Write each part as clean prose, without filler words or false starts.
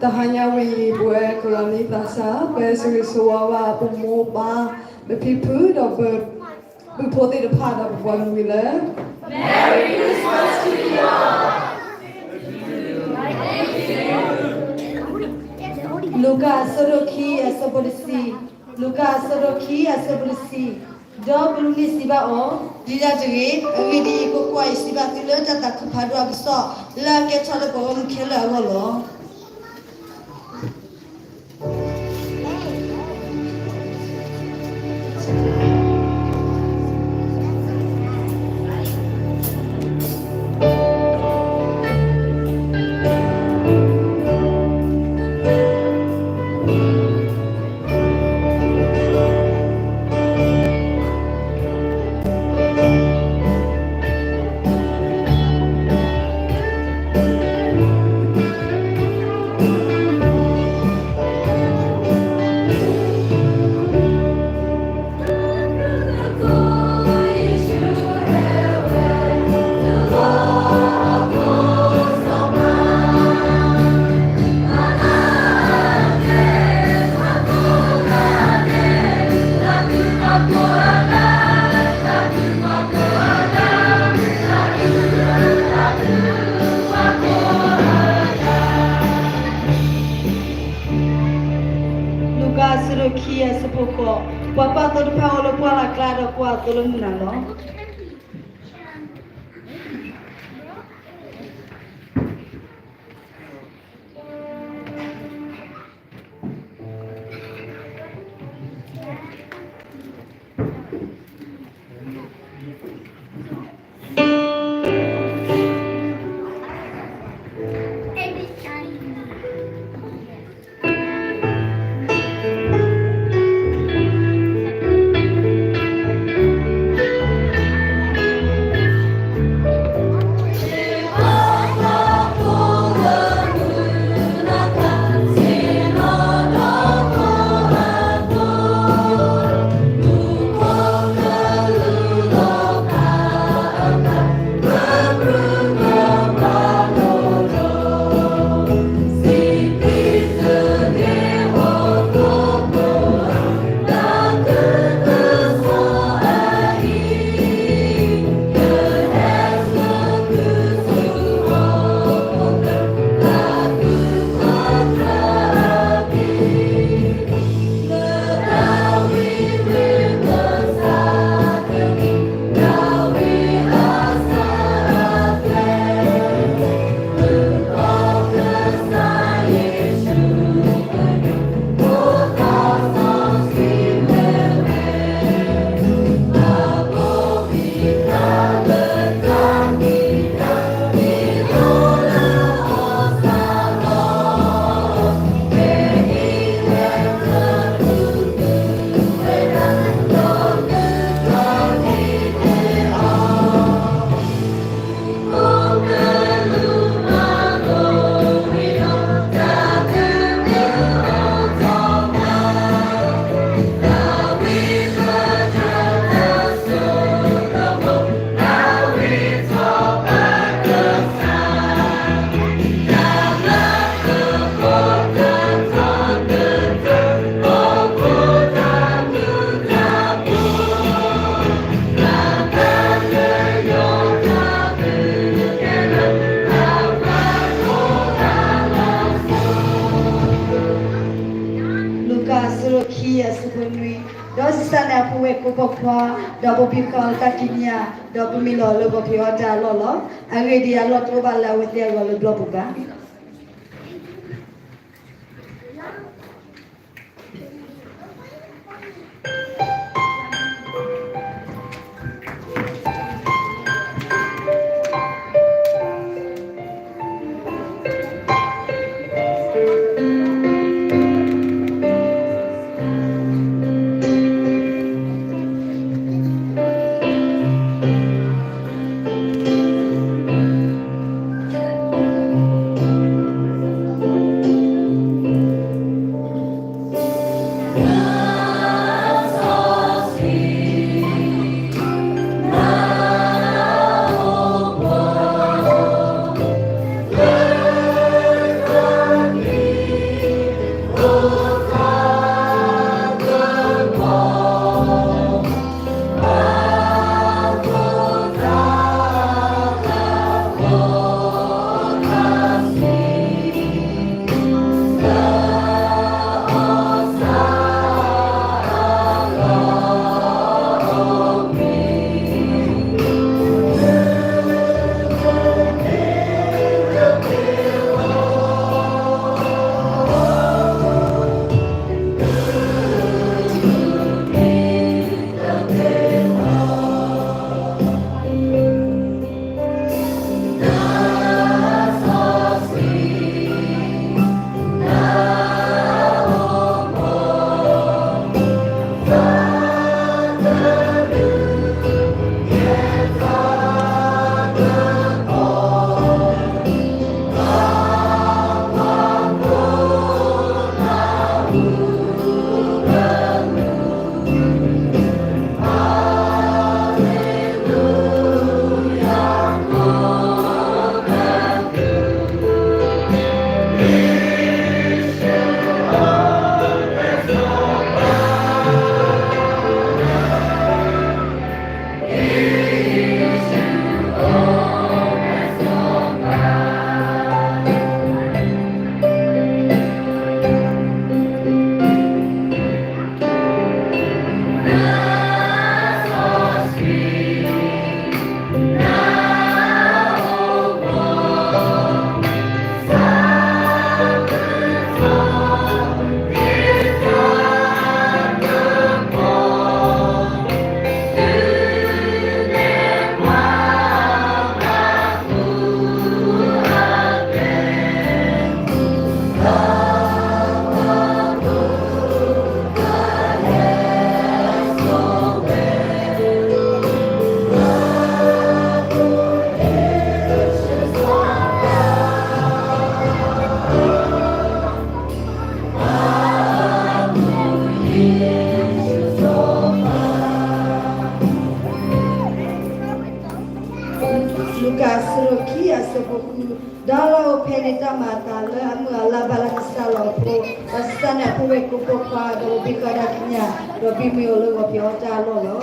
Tahanya bue koloni tasa besuri suawa umoba bepipu do bepoti de pada buan wile. Merry Christmas to you all. Luka Soroki Asobolisi, Luka Soroki Asobolisi, Dobuluni Siba O, Dida Jiri, Vidi Kokwa Siba Tilota Takapadu Abso, La Ketalabom Killer Rolo. Kia sepoko, papa tu Paulo puala claro qua tolunalo. Sana puwe kupokwa double bikal takinya double milo logo piota lolo angedi alot robala wetia golo blobuga boku dalo peneta mata le amala bala kisalo pro asana puwe kupo pa do bikara kinya do bimio lo go piota lo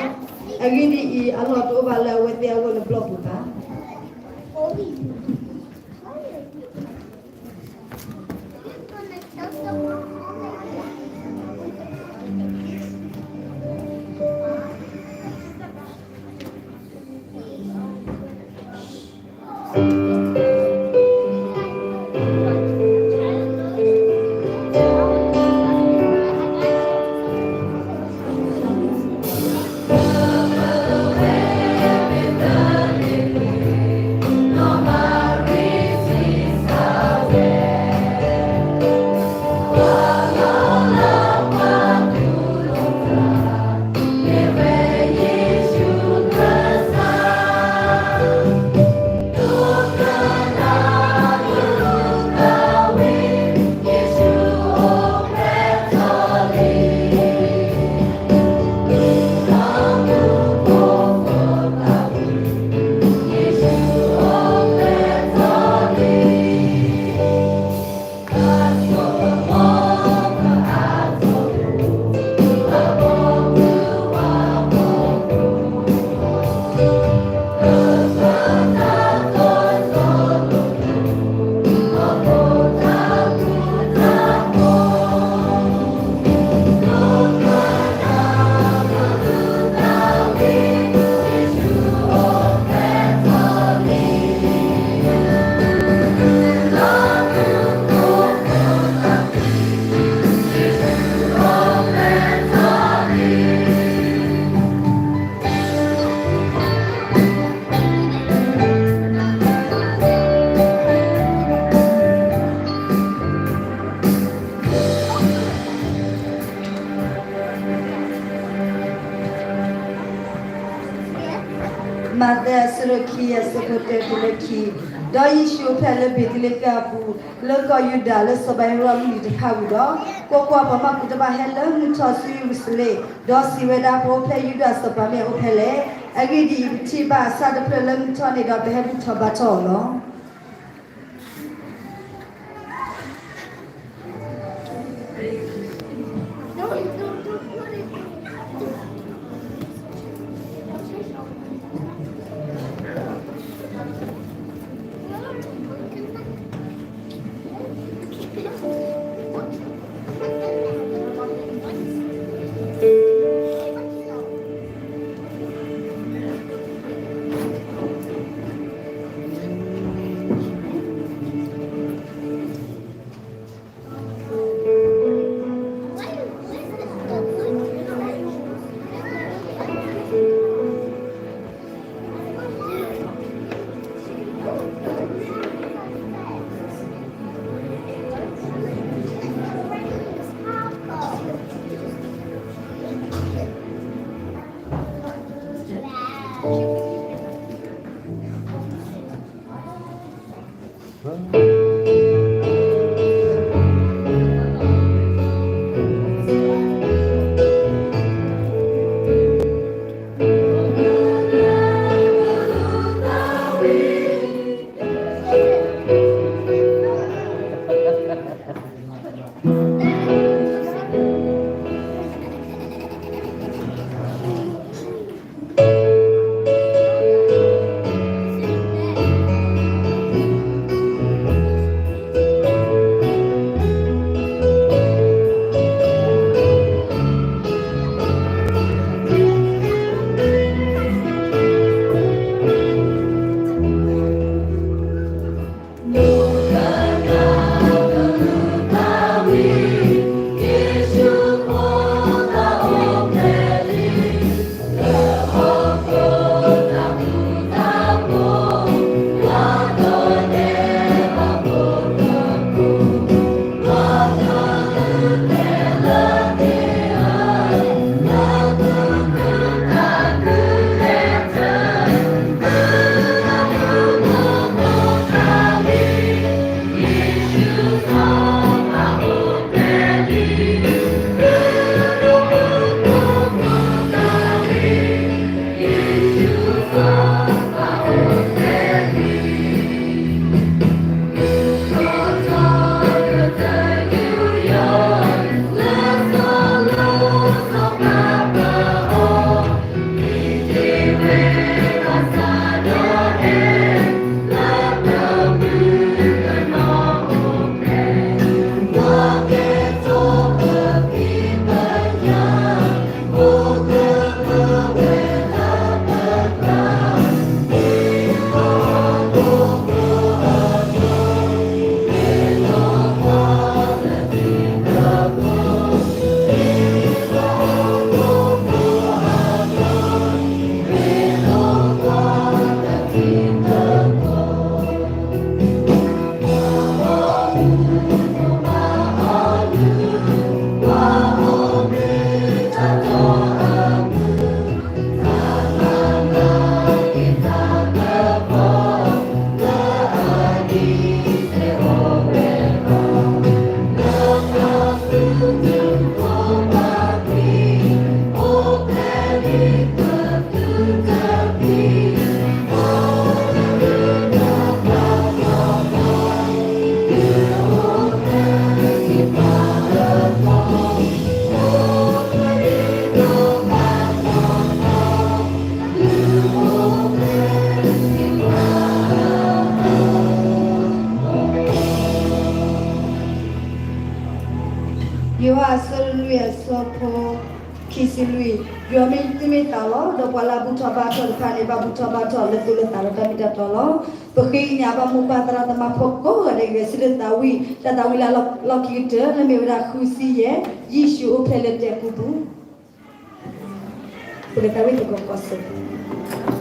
agini I alo to bala wete ago le blog ba Mother Suroki as supported Tulaki. Do issue Pella Bitilikapu, look or you dallas so by Rom to Kabudo, Cocoa Pama Kutaba Helen, Tosu Usle, Dossi Weda Pope, you does the Pame Opele, Agidi Tiba, Sada Pelum, Tony, got the heavy Tobatolo. You are so lui so po kisi lui. You are me talo do pala buta bato kane ba buta bato le tulu talo kami da tolo. Pergi nya ba mu patra tama pokko ada ge sida tawi la lo kita le me bra khusi ye Yishu o pele de kubu. Boleh tahu itu kok kosong.